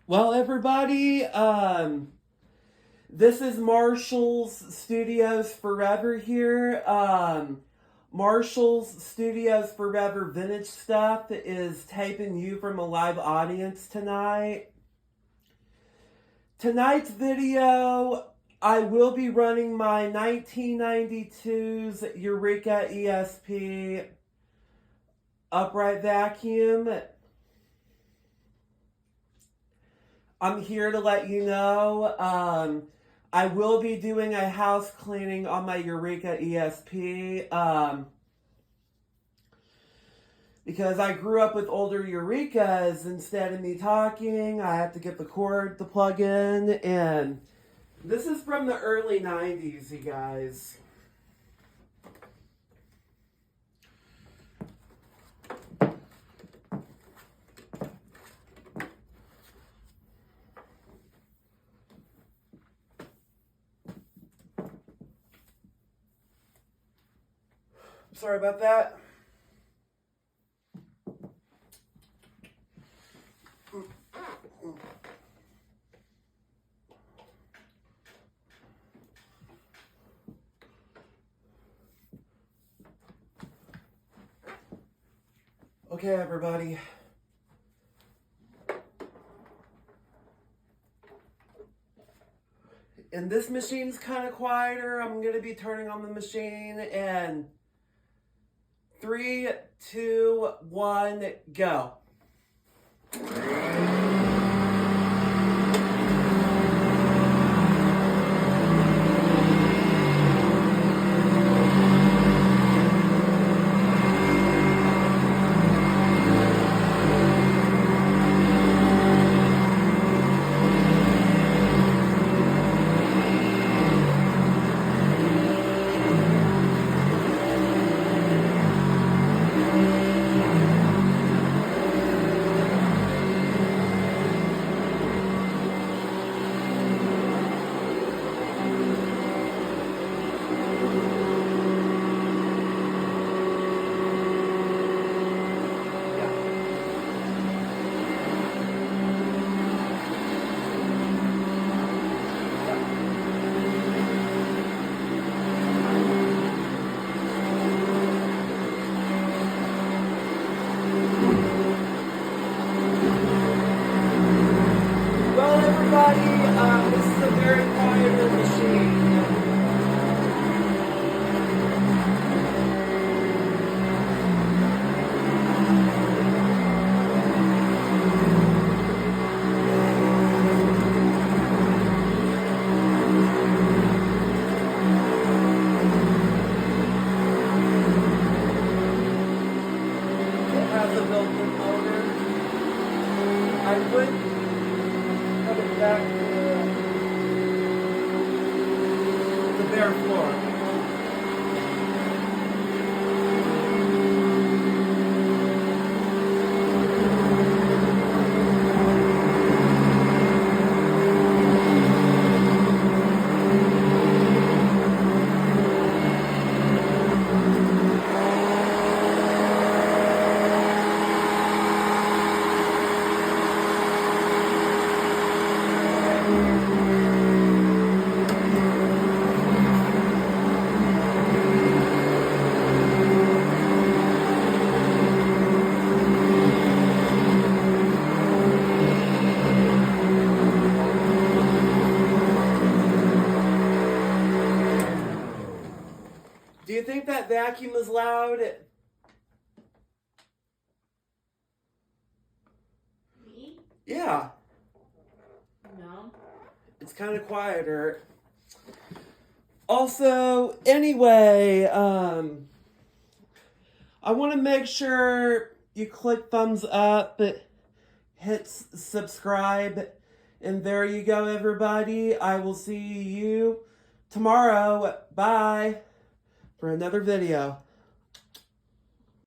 Well, everybody, this is Marshall's Studios Forever here. Marshall's Studios Forever Vintage Stuff is taping you from a live audience tonight. Tonight's video, I will be running my 1992's Eureka ESP upright vacuum. I'm here to let you know I will be doing a house cleaning on my Eureka ESP because I grew up with older Eurekas. Instead of me talking, I have to get the cord to plug in, and this is from the early 90s, you guys. Sorry about that. Okay, everybody. And this machine's kind of quieter. I'm going to be turning on the machine and 3, 2, 1, go. This is a very quiet machine. It has a built-in motor. I would put it back to the bare floor. Do you think that vacuum is loud? Me? Yeah. No. It's kind of quieter. Also, anyway, I want to make sure you click thumbs up, hit subscribe, and there you go, everybody. I will see you tomorrow. Bye. For another video.